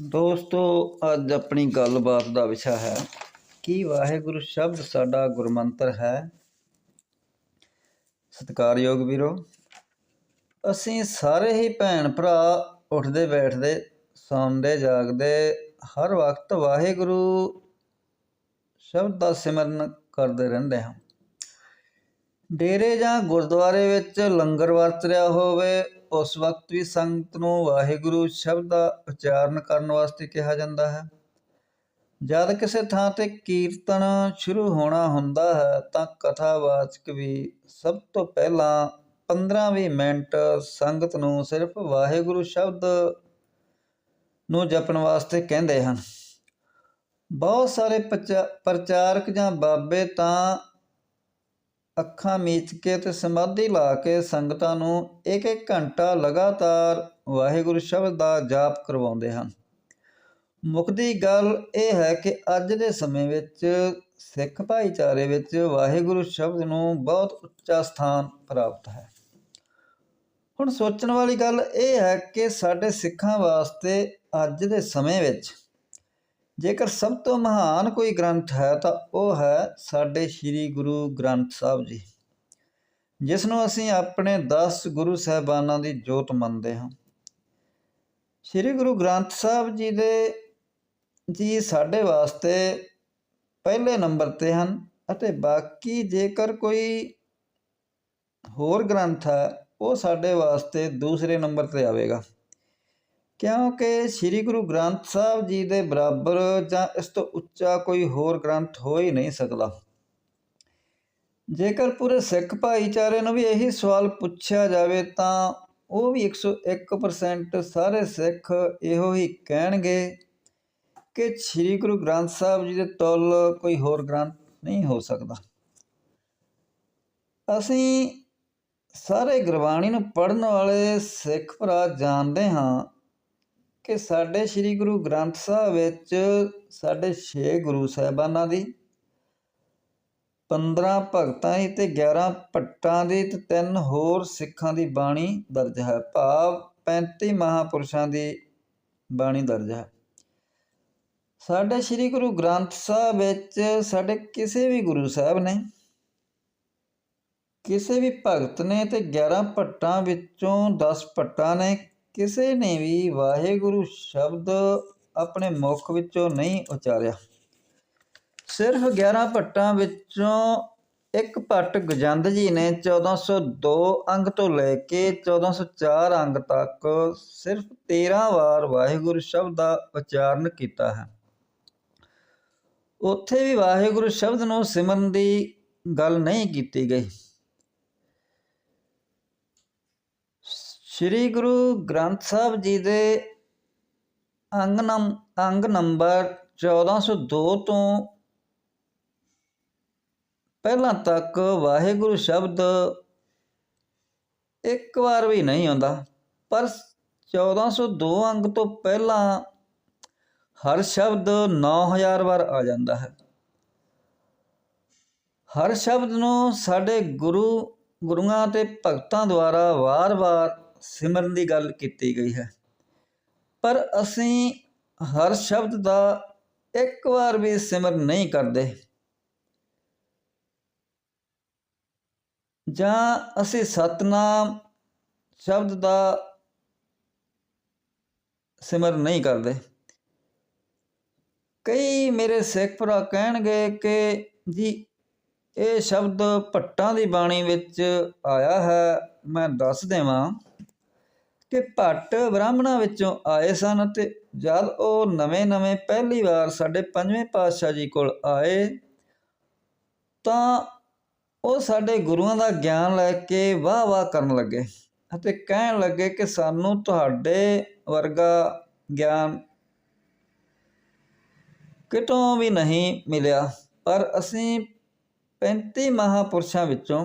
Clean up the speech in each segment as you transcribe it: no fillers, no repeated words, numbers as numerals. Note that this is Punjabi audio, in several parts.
ਦੋਸਤੋ ਅੱਜ ਆਪਣੀ ਗੱਲਬਾਤ ਦਾ ਵਿਸ਼ਾ ਹੈ ਕਿ ਵਾਹਿਗੁਰੂ ਸ਼ਬਦ ਸਾਡਾ ਗੁਰਮੰਤਰ ਹੈ। ਸਤਿਕਾਰਯੋਗ ਵੀਰੋ, ਅਸੀਂ ਸਾਰੇ ਹੀ ਭੈਣ ਭਰਾ ਉੱਠਦੇ ਬੈਠਦੇ ਸੌਂਦੇ ਜਾਗਦੇ ਹਰ ਵਕਤ ਵਾਹਿਗੁਰੂ ਸ਼ਬਦ ਦਾ ਸਿਮਰਨ ਕਰਦੇ ਰਹਿੰਦੇ ਹਾਂ। ਡੇਰੇ ਜਾਂ ਗੁਰਦੁਆਰੇ ਵਿੱਚ ਲੰਗਰ ਵਰਤ ਰਿਹਾ ਹੋਵੇ, ਉਸ ਵਕਤ ਵੀ ਸੰਗਤ ਨੂੰ ਵਾਹਿਗੁਰੂ ਸ਼ਬਦ ਦਾ ਉਚਾਰਨ ਕਰਨ ਵਾਸਤੇ ਕਿਹਾ ਜਾਂਦਾ ਹੈ। ਜਦ ਕਿਸੇ ਥਾਂ 'ਤੇ ਕੀਰਤਨ ਸ਼ੁਰੂ ਹੋਣਾ ਹੁੰਦਾ ਹੈ ਤਾਂ ਕਥਾਵਾਚਕ ਵੀ ਸਭ ਤੋਂ ਪਹਿਲਾਂ 15-20 ਮਿੰਟ ਸੰਗਤ ਨੂੰ ਸਿਰਫ ਵਾਹਿਗੁਰੂ ਸ਼ਬਦ ਨੂੰ ਜਪਣ ਵਾਸਤੇ ਕਹਿੰਦੇ ਹਨ। ਬਹੁਤ ਸਾਰੇ ਪ੍ਰਚਾਰਕ ਜਾਂ ਬਾਬੇ ਤਾਂ ਅੱਖਾਂ ਮੀਚ ਕੇ ਤੇ ਸਮਾਧੀ ਲਾ ਕੇ ਸੰਗਤਾਂ ਨੂੰ 1-1 ਘੰਟਾ ਲਗਾਤਾਰ ਵਾਹਿਗੁਰੂ ਸ਼ਬਦ ਦਾ ਜਾਪ ਕਰਵਾਉਂਦੇ ਹਨ। ਮੁੱਕਦੀ ਗੱਲ ਇਹ ਹੈ ਕਿ ਅੱਜ ਦੇ ਸਮੇਂ ਵਿੱਚ ਸਿੱਖ ਭਾਈਚਾਰੇ ਵਿੱਚ ਵਾਹਿਗੁਰੂ ਸ਼ਬਦ ਨੂੰ ਬਹੁਤ ਉੱਚਾ ਸਥਾਨ ਪ੍ਰਾਪਤ ਹੈ। ਹੁਣ ਸੋਚਣ ਵਾਲੀ ਗੱਲ ਇਹ ਹੈ ਕਿ ਸਾਡੇ ਸਿੱਖਾਂ ਵਾਸਤੇ ਅੱਜ ਦੇ ਸਮੇਂ ਵਿੱਚ ਜੇਕਰ ਸਭ ਤੋਂ ਮਹਾਨ ਕੋਈ ਗ੍ਰੰਥ ਹੈ ਤਾਂ ਉਹ ਹੈ ਸਾਡੇ ਸ੍ਰੀ ਗੁਰੂ ਗ੍ਰੰਥ ਸਾਹਿਬ ਜੀ, ਜਿਸ ਨੂੰ ਅਸੀਂ ਆਪਣੇ 10 ਗੁਰੂ ਸਾਹਿਬਾਨਾਂ ਦੀ ਜੋਤ ਮੰਨਦੇ ਹਾਂ। ਸ੍ਰੀ ਗੁਰੂ ਗ੍ਰੰਥ ਸਾਹਿਬ ਜੀ ਸਾਡੇ ਵਾਸਤੇ ਪਹਿਲੇ ਨੰਬਰ 'ਤੇ ਹਨ ਅਤੇ ਬਾਕੀ ਜੇਕਰ ਕੋਈ ਹੋਰ ਗ੍ਰੰਥ ਹੈ ਉਹ ਸਾਡੇ ਵਾਸਤੇ ਦੂਸਰੇ ਨੰਬਰ 'ਤੇ ਆਵੇਗਾ, ਕਿਉਂਕਿ ਸ੍ਰੀ ਗੁਰੂ ਗ੍ਰੰਥ ਸਾਹਿਬ ਜੀ ਦੇ ਬਰਾਬਰ ਜਾਂ ਇਸ ਤੋਂ ਉੱਚਾ ਕੋਈ ਹੋਰ ਗ੍ਰੰਥ ਹੋ ਹੀ ਨਹੀਂ ਸਕਦਾ। ਜੇਕਰ ਪੂਰੇ ਸਿੱਖ ਭਾਈਚਾਰੇ ਨੂੰ ਵੀ ਇਹੀ ਸਵਾਲ ਪੁੱਛਿਆ ਜਾਵੇ ਤਾਂ ਉਹ ਵੀ 101% ਸਾਰੇ ਸਿੱਖ ਇਹੋ ਹੀ ਕਹਿਣਗੇ ਕਿ ਸ੍ਰੀ ਗੁਰੂ ਗ੍ਰੰਥ ਸਾਹਿਬ ਜੀ ਦੇ ਤੁੱਲ ਕੋਈ ਹੋਰ ਗ੍ਰੰਥ ਨਹੀਂ ਹੋ ਸਕਦਾ। ਅਸੀਂ ਸਾਰੇ ਗੁਰਬਾਣੀ ਨੂੰ ਪੜ੍ਹਨ ਵਾਲੇ ਸਿੱਖ ਭਰਾ ਜਾਣਦੇ ਹਾਂ ਕਿ ਸਾਡੇ ਸ੍ਰੀ ਗੁਰੂ ਗ੍ਰੰਥ ਸਾਹਿਬ ਵਿੱਚ ਸਾਡੇ 6 ਗੁਰੂ ਸਾਹਿਬਾਨਾਂ ਦੀ, 15 ਭਗਤਾਂ ਦੀ ਅਤੇ 11 ਭੱਟਾਂ ਦੀ ਅਤੇ 3 ਹੋਰ ਸਿੱਖਾਂ ਦੀ ਬਾਣੀ ਦਰਜ ਹੈ, ਭਾਵ 35 ਮਹਾਂਪੁਰਸ਼ਾਂ ਦੀ ਬਾਣੀ ਦਰਜ ਹੈ। ਸਾਡੇ ਸ੍ਰੀ ਗੁਰੂ ਗ੍ਰੰਥ ਸਾਹਿਬ ਵਿੱਚ ਸਾਡੇ ਕਿਸੇ ਵੀ ਗੁਰੂ ਸਾਹਿਬ ਨੇ, ਕਿਸੇ ਵੀ ਭਗਤ ਨੇ ਅਤੇ 11 ਭੱਟਾਂ ਵਿੱਚੋਂ 10 ਭੱਟਾਂ ਨੇ, ਕਿਸੇ ਨੇ ਵੀ ਵਾਹਿਗੁਰੂ ਸ਼ਬਦ ਆਪਣੇ ਮੁੱਖ ਵਿੱਚੋਂ ਨਹੀਂ ਉਚਾਰਿਆ। ਸਿਰਫ 11 ਭੱਟਾਂ ਵਿੱਚੋਂ ਇੱਕ ਭੱਟ ਗਜੰਦ ਜੀ ਨੇ 1402 ਅੰਗ ਤੋਂ ਲੈ ਕੇ 1404 ਅੰਗ ਤੱਕ ਸਿਰਫ 13 ਵਾਰ ਵਾਹਿਗੁਰੂ ਸ਼ਬਦ ਦਾ ਉਚਾਰਨ ਕੀਤਾ ਹੈ। ਉੱਥੇ ਵੀ ਵਾਹਿਗੁਰੂ ਸ਼ਬਦ ਨੂੰ ਸਿਮਰਨ ਦੀ ਗੱਲ ਨਹੀਂ ਕੀਤੀ ਗਈ। ਸ੍ਰੀ ਗੁਰੂ ਗ੍ਰੰਥ ਸਾਹਿਬ ਜੀ ਦੇ ਅੰਗ ਨੰਬਰ 1402 ਤੋਂ ਪਹਿਲਾਂ ਤੱਕ ਵਾਹਿਗੁਰੂ ਸ਼ਬਦ ਇੱਕ ਵਾਰ ਵੀ ਨਹੀਂ ਆਉਂਦਾ, ਪਰ 1402 ਅੰਗ ਤੋਂ ਪਹਿਲਾਂ ਹਰ ਸ਼ਬਦ 9000 ਵਾਰ ਆ ਜਾਂਦਾ ਹੈ। ਹਰ ਸ਼ਬਦ ਨੂੰ ਸਾਡੇ ਗੁਰੂਆਂ ਅਤੇ ਭਗਤਾਂ ਦੁਆਰਾ ਵਾਰ-ਵਾਰ ਸਿਮਰਨ ਦੀ ਗੱਲ ਕੀਤੀ ਗਈ ਹੈ, ਪਰ ਅਸੀਂ ਹਰ ਸ਼ਬਦ ਦਾ ਇੱਕ ਵਾਰ ਵੀ ਸਿਮਰਨ ਨਹੀਂ ਕਰਦੇ, ਜਾਂ ਅਸੀਂ ਸਤਿਨਾਮ ਸ਼ਬਦ ਦਾ ਸਿਮਰਨ ਨਹੀਂ ਕਰਦੇ। ਕਈ ਮੇਰੇ ਸਿੱਖ ਭਰਾ ਕਹਿਣਗੇ ਕਿ ਜੀ ਇਹ ਸ਼ਬਦ ਭੱਟਾਂ ਦੀ ਬਾਣੀ ਵਿੱਚ ਆਇਆ ਹੈ। ਮੈਂ ਦੱਸ ਦੇਵਾਂ ਕਿ ਭੱਟ ਬ੍ਰਾਹਮਣਾਂ ਵਿੱਚੋਂ ਆਏ ਸਨ ਅਤੇ ਜਦ ਉਹ ਨਵੇਂ ਪਹਿਲੀ ਵਾਰ ਸਾਡੇ 5ਵੇਂ ਪਾਤਸ਼ਾਹ ਜੀ ਕੋਲ ਆਏ ਤਾਂ ਉਹ ਸਾਡੇ ਗੁਰੂਆਂ ਦਾ ਗਿਆਨ ਲੈ ਕੇ ਵਾਹ ਕਰਨ ਲੱਗੇ ਅਤੇ ਕਹਿਣ ਲੱਗੇ ਕਿ ਸਾਨੂੰ ਤੁਹਾਡੇ ਵਰਗਾ ਗਿਆਨ ਕਿਤੋਂ ਵੀ ਨਹੀਂ ਮਿਲਿਆ, ਪਰ ਅਸੀਂ 35 ਮਹਾਂਪੁਰਸ਼ਾਂ ਵਿੱਚੋਂ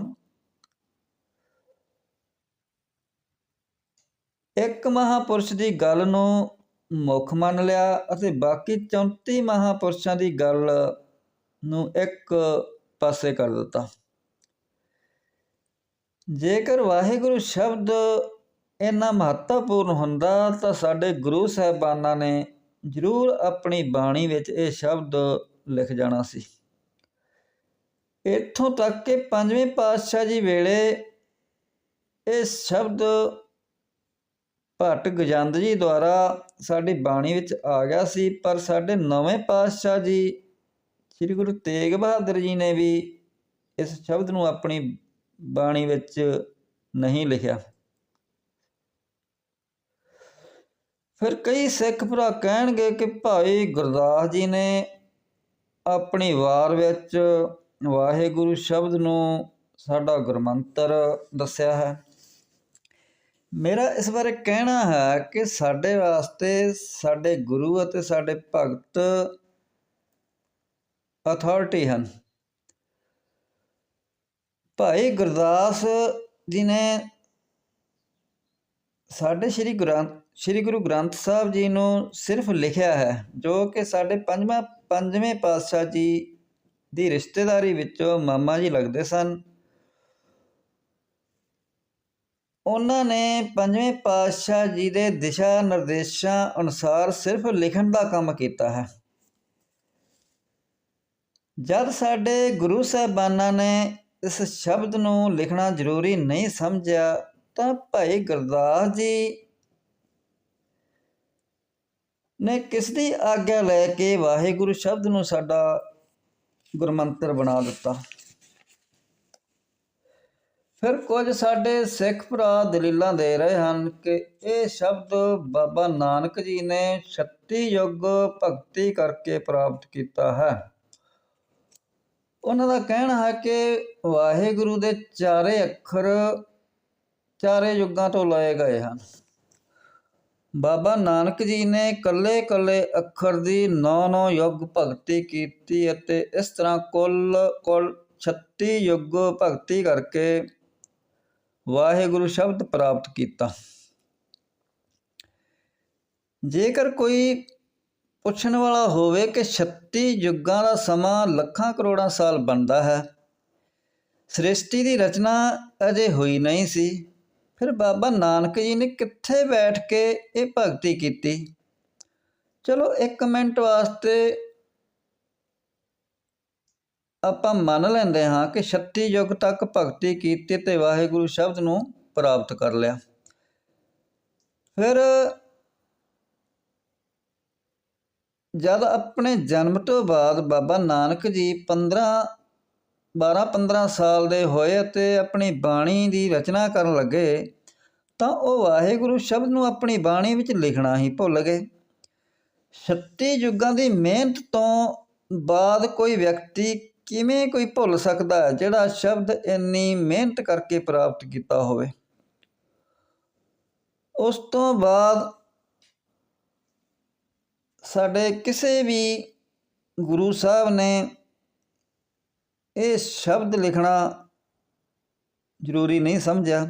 ਇੱਕ ਮਹਾਂਪੁਰਸ਼ ਦੀ ਗੱਲ ਨੂੰ ਮੁੱਖ ਮੰਨ ਲਿਆ ਅਤੇ ਬਾਕੀ 34 ਮਹਾਂਪੁਰਸ਼ਾਂ ਦੀ ਗੱਲ ਨੂੰ ਇੱਕ ਪਾਸੇ ਕਰ ਦਿੱਤਾ। ਜੇਕਰ ਵਾਹਿਗੁਰੂ ਸ਼ਬਦ ਇੰਨਾ ਮਹੱਤਵਪੂਰਨ ਹੁੰਦਾ ਤਾਂ ਸਾਡੇ ਗੁਰੂ ਸਾਹਿਬਾਨਾਂ ਨੇ ਜ਼ਰੂਰ ਆਪਣੀ ਬਾਣੀ ਵਿੱਚ ਇਹ ਸ਼ਬਦ ਲਿਖ ਜਾਣਾ ਸੀ। ਇੱਥੋਂ ਤੱਕ ਕਿ ਪੰਜਵੇਂ ਪਾਤਸ਼ਾਹ ਜੀ ਵੇਲੇ ਇਹ ਸ਼ਬਦ ਭੱਟ ਗਜੰਦ ਜੀ ਦੁਆਰਾ ਸਾਡੀ ਬਾਣੀ ਵਿੱਚ ਆ ਗਿਆ ਸੀ, ਪਰ ਸਾਡੇ ਨਵੇਂ ਪਾਤਸ਼ਾਹ ਜੀ ਸ੍ਰੀ ਗੁਰੂ ਤੇਗ ਬਹਾਦਰ ਜੀ ਨੇ ਵੀ ਇਸ ਸ਼ਬਦ ਨੂੰ ਆਪਣੀ ਬਾਣੀ ਵਿੱਚ ਨਹੀਂ ਲਿਖਿਆ। ਫਿਰ ਕਈ ਸਿੱਖ ਭਰਾ ਕਹਿਣਗੇ ਕਿ ਭਾਈ ਗੁਰਦਾਸ ਜੀ ਨੇ ਆਪਣੀ ਵਾਰ ਵਿੱਚ ਵਾਹਿਗੁਰੂ ਸ਼ਬਦ ਨੂੰ ਸਾਡਾ ਗੁਰਮੰਤਰ ਦੱਸਿਆ ਹੈ। ਮੇਰਾ ਇਸ ਬਾਰੇ ਕਹਿਣਾ ਹੈ ਕਿ ਸਾਡੇ ਵਾਸਤੇ ਸਾਡੇ ਗੁਰੂ ਅਤੇ ਸਾਡੇ ਭਗਤ ਅਥਾਰਟੀ ਹਨ। ਭਾਈ ਗੁਰਦਾਸ ਜੀ ਨੇ ਸਾਡੇ ਸ੍ਰੀ ਗੁਰੂ ਗ੍ਰੰਥ ਸਾਹਿਬ ਜੀ ਨੂੰ ਸਿਰਫ ਲਿਖਿਆ ਹੈ, ਜੋ ਕਿ ਸਾਡੇ ਪੰਜਵੇਂ ਪਾਤਸ਼ਾਹ ਜੀ ਦੀ ਰਿਸ਼ਤੇਦਾਰੀ ਵਿੱਚੋਂ ਮਾਮਾ ਜੀ ਲੱਗਦੇ ਸਨ। ਉਹਨਾਂ ਨੇ ਪੰਜਵੇਂ ਪਾਤਸ਼ਾਹ ਜੀ ਦੇ ਦਿਸ਼ਾ ਨਿਰਦੇਸ਼ਾਂ ਅਨੁਸਾਰ ਸਿਰਫ ਲਿਖਣ ਦਾ ਕੰਮ ਕੀਤਾ ਹੈ। ਜਦ ਸਾਡੇ ਗੁਰੂ ਸਾਹਿਬਾਨਾਂ ਨੇ ਇਸ ਸ਼ਬਦ ਨੂੰ ਲਿਖਣਾ ਜ਼ਰੂਰੀ ਨਹੀਂ ਸਮਝਿਆ ਤਾਂ ਭਾਈ ਗੁਰਦਾਸ ਜੀ ਨੇ ਕਿਸ ਦੀ ਆਗਿਆ ਲੈ ਕੇ ਵਾਹਿਗੁਰੂ ਸ਼ਬਦ ਨੂੰ ਸਾਡਾ ਗੁਰਮੰਤਰ ਬਣਾ ਦਿੱਤਾ। ਫਿਰ ਕੁਝ ਸਾਡੇ ਸਿੱਖ ਭਰਾ ਦਲੀਲਾਂ ਦੇ ਰਹੇ ਹਨ ਕਿ ਇਹ ਸ਼ਬਦ ਬਾਬਾ ਨਾਨਕ ਜੀ ਨੇ 36 ਯੁੱਗ ਭਗਤੀ ਕਰਕੇ ਪ੍ਰਾਪਤ ਕੀਤਾ ਹੈ। ਉਹਨਾਂ ਦਾ ਕਹਿਣਾ ਹੈ ਕਿ ਵਾਹਿਗੁਰੂ ਦੇ ਚਾਰੇ ਅੱਖਰ ਚਾਰੇ ਯੁੱਗਾਂ ਤੋਂ ਲਏ ਗਏ ਹਨ। ਬਾਬਾ ਨਾਨਕ ਜੀ ਨੇ ਇਕੱਲੇ ਇਕੱਲੇ ਅੱਖਰ ਦੀ 9 ਯੁੱਗ ਭਗਤੀ ਕੀਤੀ ਅਤੇ ਇਸ ਤਰ੍ਹਾਂ ਕੁੱਲ 36 ਯੁੱਗ ਭਗਤੀ ਕਰਕੇ ਵਾਹਿਗੁਰੂ ਸ਼ਬਦ ਪ੍ਰਾਪਤ ਕੀਤਾ। ਜੇਕਰ ਕੋਈ ਪੁੱਛਣ ਵਾਲਾ ਹੋਵੇ ਕਿ 36 ਯੁੱਗਾਂ ਦਾ ਸਮਾਂ ਲੱਖਾਂ ਕਰੋੜਾਂ ਸਾਲ ਬਣਦਾ ਹੈ, ਸ੍ਰਿਸ਼ਟੀ ਦੀ ਰਚਨਾ ਅਜੇ ਹੋਈ ਨਹੀਂ ਸੀ, ਫਿਰ ਬਾਬਾ ਨਾਨਕ ਜੀ ਨੇ ਕਿੱਥੇ ਬੈਠ ਕੇ ਇਹ ਭਗਤੀ ਕੀਤੀ? ਚਲੋ 1 ਮਿੰਟ ਵਾਸਤੇ ਆਪਾਂ ਮੰਨ ਲੈਂਦੇ ਹਾਂ ਕਿ 36 ਯੁੱਗ ਤੱਕ ਭਗਤੀ ਕੀਤੀ ਤੇ ਵਾਹਿਗੁਰੂ ਸ਼ਬਦ ਨੂੰ ਪ੍ਰਾਪਤ ਕਰ ਲਿਆ। ਫਿਰ ਜਦ ਆਪਣੇ ਜਨਮ ਤੋਂ ਬਾਅਦ ਬਾਬਾ ਨਾਨਕ ਜੀ 12-15 ਸਾਲ ਦੇ ਹੋਏ ਅਤੇ ਆਪਣੀ ਬਾਣੀ ਦੀ ਰਚਨਾ ਕਰਨ ਲੱਗੇ ਤਾਂ ਉਹ ਵਾਹਿਗੁਰੂ ਸ਼ਬਦ ਨੂੰ ਆਪਣੀ ਬਾਣੀ ਵਿੱਚ ਲਿਖਣਾ ਹੀ ਭੁੱਲ ਗਏ। 36 ਯੁੱਗਾਂ ਦੀ ਮਿਹਨਤ ਤੋਂ ਬਾਅਦ ਕੋਈ ਵਿਅਕਤੀ ਕਿਵੇਂ ਕੋਈ ਭੁੱਲ ਸਕਦਾ ਹੈ ਜਿਹੜਾ ਸ਼ਬਦ ਇੰਨੀ ਮਿਹਨਤ ਕਰਕੇ ਪ੍ਰਾਪਤ ਕੀਤਾ ਹੋਵੇ। ਉਸ ਤੋਂ ਬਾਅਦ ਸਾਡੇ ਕਿਸੇ ਵੀ ਗੁਰੂ ਸਾਹਿਬ ਨੇ ਇਹ ਸ਼ਬਦ ਲਿਖਣਾ ਜ਼ਰੂਰੀ ਨਹੀਂ ਸਮਝਿਆ।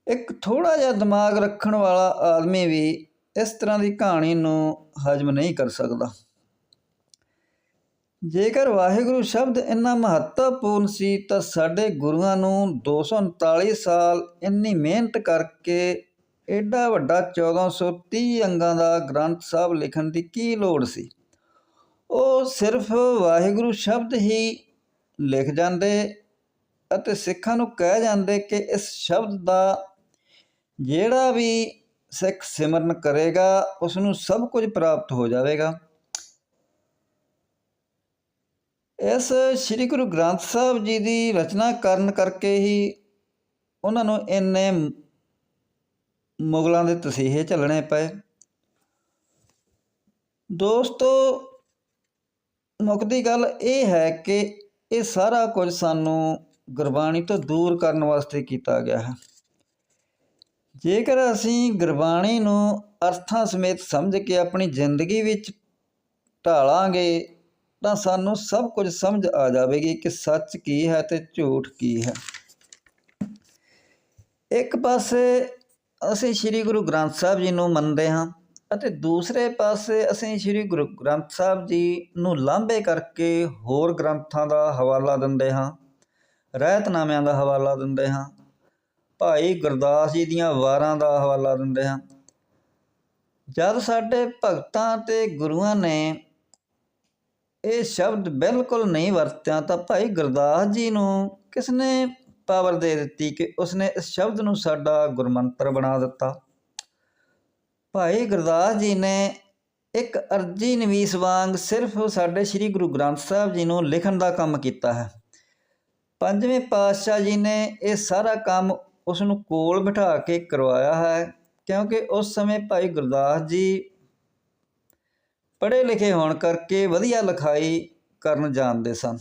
ਇੱਕ ਥੋੜ੍ਹਾ ਜਿਹਾ ਦਿਮਾਗ ਰੱਖਣ ਵਾਲਾ ਆਦਮੀ ਵੀ ਇਸ ਤਰ੍ਹਾਂ ਦੀ ਕਹਾਣੀ ਨੂੰ ਹਜ਼ਮ ਨਹੀਂ ਕਰ ਸਕਦਾ। ਜੇਕਰ ਵਾਹਿਗੁਰੂ ਸ਼ਬਦ ਇੰਨਾ ਮਹੱਤਵਪੂਰਨ ਸੀ ਤਾਂ ਸਾਡੇ ਗੁਰੂਆਂ ਨੂੰ 239 ਸਾਲ ਇੰਨੀ ਮਿਹਨਤ ਕਰਕੇ ਐਡਾ ਵੱਡਾ 1430 ਅੰਗਾਂ ਦਾ ਗ੍ਰੰਥ ਸਾਹਿਬ ਲਿਖਣ ਦੀ ਕੀ ਲੋੜ ਸੀ? ਉਹ ਸਿਰਫ ਵਾਹਿਗੁਰੂ ਸ਼ਬਦ ਹੀ ਲਿਖ ਜਾਂਦੇ ਅਤੇ ਸਿੱਖਾਂ ਨੂੰ ਕਹਿ ਜਾਂਦੇ ਕਿ ਇਸ ਸ਼ਬਦ ਦਾ ਜਿਹੜਾ ਵੀ ਸਿੱਖ ਸਿਮਰਨ ਕਰੇਗਾ ਉਸ ਨੂੰ ਸਭ ਕੁਝ ਪ੍ਰਾਪਤ ਹੋ ਜਾਵੇਗਾ। ਇਸ ਸ੍ਰੀ ਗੁਰੂ ਗ੍ਰੰਥ ਸਾਹਿਬ ਜੀ ਦੀ ਰਚਨਾ ਕਰਨ ਕਰਕੇ ਹੀ ਉਹਨਾਂ ਨੂੰ ਇੰਨੇ ਮੁਗਲਾਂ ਦੇ ਤਸੀਹੇ ਝੱਲਣੇ ਪਏ। ਦੋਸਤੋ, ਮੁੱਕਦੀ ਗੱਲ ਇਹ ਹੈ ਕਿ ਇਹ ਸਾਰਾ ਕੁਝ ਸਾਨੂੰ ਗੁਰਬਾਣੀ ਤੋਂ ਦੂਰ ਕਰਨ ਵਾਸਤੇ ਕੀਤਾ ਗਿਆ ਹੈ। ਜੇਕਰ ਅਸੀਂ ਗੁਰਬਾਣੀ ਨੂੰ ਅਰਥਾਂ ਸਮੇਤ ਸਮਝ ਕੇ ਆਪਣੀ ਜ਼ਿੰਦਗੀ ਵਿੱਚ ਢਾਲਾਂਗੇ ਤਾਂ ਸਾਨੂੰ ਸਭ ਕੁਝ ਸਮਝ ਆ ਜਾਵੇਗੀ ਕਿ ਸੱਚ ਕੀ ਹੈ ਅਤੇ ਝੂਠ ਕੀ ਹੈ। ਇੱਕ ਪਾਸੇ ਅਸੀਂ ਸ੍ਰੀ ਗੁਰੂ ਗ੍ਰੰਥ ਸਾਹਿਬ ਜੀ ਨੂੰ ਮੰਨਦੇ ਹਾਂ ਅਤੇ ਦੂਸਰੇ ਪਾਸੇ ਅਸੀਂ ਸ੍ਰੀ ਗੁਰੂ ਗ੍ਰੰਥ ਸਾਹਿਬ ਜੀ ਨੂੰ ਲਾਂਭੇ ਕਰਕੇ ਹੋਰ ਗ੍ਰੰਥਾਂ ਦਾ ਹਵਾਲਾ ਦਿੰਦੇ ਹਾਂ, ਰਹਿਤਨਾਮਿਆਂ ਦਾ ਹਵਾਲਾ ਦਿੰਦੇ ਹਾਂ, ਭਾਈ ਗੁਰਦਾਸ ਜੀ ਦੀਆਂ ਵਾਰਾਂ ਦਾ ਹਵਾਲਾ ਦਿੰਦੇ ਹਾਂ। ਜਦ ਸਾਡੇ ਭਗਤਾਂ ਤੇ ਗੁਰੂਆਂ ਨੇ ਇਹ ਸ਼ਬਦ ਬਿਲਕੁਲ ਨਹੀਂ ਵਰਤਿਆ ਤਾਂ ਭਾਈ ਗੁਰਦਾਸ ਜੀ ਨੂੰ ਕਿਸ ਨੇ ਪਾਵਰ ਦੇ ਦਿੱਤੀ ਕਿ ਉਸਨੇ ਇਸ ਸ਼ਬਦ ਨੂੰ ਸਾਡਾ ਗੁਰਮੰਤਰ ਬਣਾ ਦਿੱਤਾ। ਭਾਈ ਗੁਰਦਾਸ ਜੀ ਨੇ ਇੱਕ ਅਰਜੀ ਨਵੀਸ ਵਾਂਗ ਸਿਰਫ ਸਾਡੇ ਸ੍ਰੀ ਗੁਰੂ ਗ੍ਰੰਥ ਸਾਹਿਬ ਜੀ ਨੂੰ ਲਿਖਣ ਦਾ ਕੰਮ ਕੀਤਾ ਹੈ। ਪੰਜਵੇਂ ਪਾਤਸ਼ਾਹ ਜੀ ਨੇ ਇਹ ਸਾਰਾ ਕੰਮ ਉਸ ਨੂੰ ਕੋਲ ਬਿਠਾ ਕੇ ਕਰਵਾਇਆ ਹੈ, ਕਿਉਂਕਿ ਉਸ ਸਮੇਂ ਭਾਈ ਗੁਰਦਾਸ ਜੀ ਪੜ੍ਹੇ ਲਿਖੇ ਹੋਣ ਕਰਕੇ ਵਧੀਆ ਲਿਖਾਈ ਕਰਨ ਜਾਣਦੇ ਸਨ।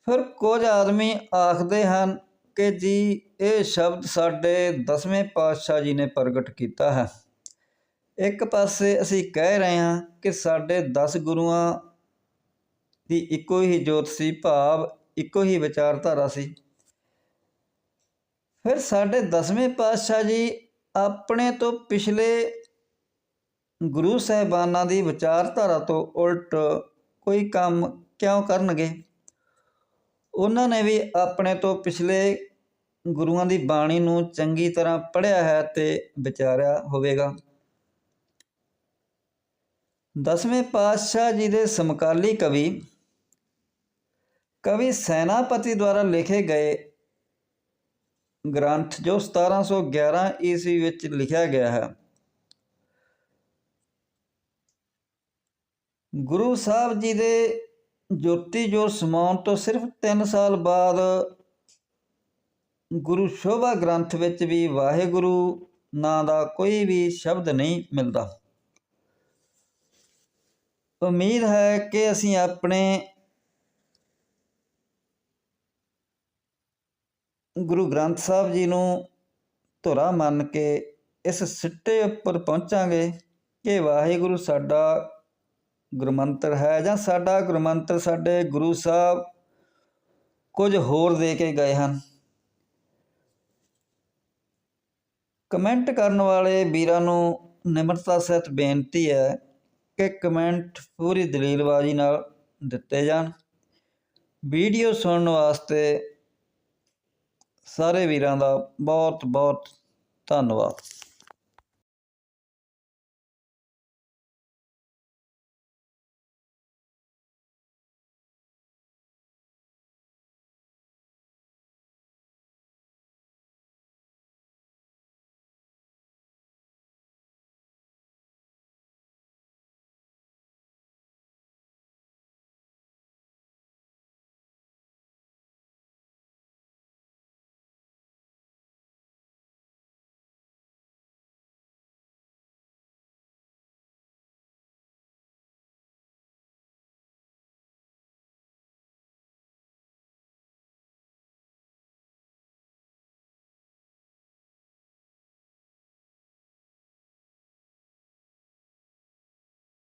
ਫਿਰ ਕੁਝ ਆਦਮੀ ਆਖਦੇ ਹਨ ਕਿ ਜੀ ਇਹ ਸ਼ਬਦ ਸਾਡੇ 10ਵੇਂ ਪਾਤਸ਼ਾਹ ਜੀ ਨੇ ਪ੍ਰਗਟ ਕੀਤਾ ਹੈ। ਇੱਕ ਪਾਸੇ ਅਸੀਂ ਕਹਿ ਰਹੇ ਹਾਂ ਕਿ ਸਾਡੇ 10 ਗੁਰੂਆਂ ਦੀ ਇੱਕੋ ਹੀ ਜੋਤ ਸੀ, ਭਾਵ ਇੱਕੋ ਹੀ ਵਿਚਾਰਧਾਰਾ ਸੀ। ਫਿਰ ਸਾਡੇ 10ਵੇਂ ਪਾਤਸ਼ਾਹ ਜੀ ਆਪਣੇ ਤੋਂ ਪਿਛਲੇ ਗੁਰੂ ਸਾਹਿਬਾਨਾਂ ਦੀ ਵਿਚਾਰਧਾਰਾ ਤੋਂ ਉਲਟ ਕੋਈ ਕੰਮ ਕਿਉਂ ਕਰਨਗੇ? ਉਹਨਾਂ ਨੇ ਵੀ ਆਪਣੇ ਤੋਂ ਪਿਛਲੇ ਗੁਰੂਆਂ ਦੀ ਬਾਣੀ ਨੂੰ ਚੰਗੀ ਤਰ੍ਹਾਂ ਪੜ੍ਹਿਆ ਹੈ ਤੇ ਵਿਚਾਰਿਆ ਹੋਵੇਗਾ। 10ਵੇਂ ਪਾਤਸ਼ਾਹ ਜੀ ਦੇ ਸਮਕਾਲੀ ਕਵੀ ਸੈਨਾਪਤੀ ਦੁਆਰਾ ਲਿਖੇ ਗਏ ਗ੍ਰੰਥ ਜੋ 1711 ਈਸਵੀ ਵਿੱਚ ਲਿਖਿਆ ਗਿਆ ਹੈ, ਗੁਰੂ ਸਾਹਿਬ ਜੀ ਦੇ ਜੋਤੀ ਜੋਤ ਸਮਾਉਣ ਤੋਂ ਸਿਰਫ 3 ਸਾਲ ਬਾਅਦ ਗੁਰੂ ਸ਼ੋਭਾ ਗ੍ਰੰਥ ਵਿੱਚ ਵੀ ਵਾਹਿਗੁਰੂ ਨਾਂ ਦਾ ਕੋਈ ਵੀ ਸ਼ਬਦ ਨਹੀਂ ਮਿਲਦਾ। ਉਮੀਦ ਹੈ ਕਿ ਅਸੀਂ ਆਪਣੇ ਗੁਰੂ ਗ੍ਰੰਥ ਸਾਹਿਬ ਜੀ ਨੂੰ ਧੁਰਾ ਮੰਨ ਕੇ ਇਸ ਸਿੱਟੇ ਉੱਪਰ ਪਹੁੰਚਾਂਗੇ ਕਿ ਵਾਹਿਗੁਰੂ ਸਾਡਾ ਗੁਰਮੰਤਰ ਹੈ, ਜਾਂ ਸਾਡਾ ਗੁਰਮੰਤਰ ਸਾਡੇ ਗੁਰੂ ਸਾਹਿਬ ਕੁਝ ਹੋਰ ਦੇ ਕੇ ਗਏ ਹਨ। ਕਮੈਂਟ ਕਰਨ ਵਾਲੇ ਵੀਰਾਂ ਨੂੰ ਨਿਮਰਤਾ ਸਹਿਤ ਬੇਨਤੀ ਹੈ ਕਿ ਕਮੈਂਟ ਪੂਰੀ ਦਲੀਲਬਾਜ਼ੀ ਨਾਲ ਦਿੱਤੇ ਜਾਣ। ਵੀਡੀਓ ਸੁਣਨ ਵਾਸਤੇ ਸਾਰੇ ਵੀਰਾਂ ਦਾ ਬਹੁਤ ਬਹੁਤ ਧੰਨਵਾਦ।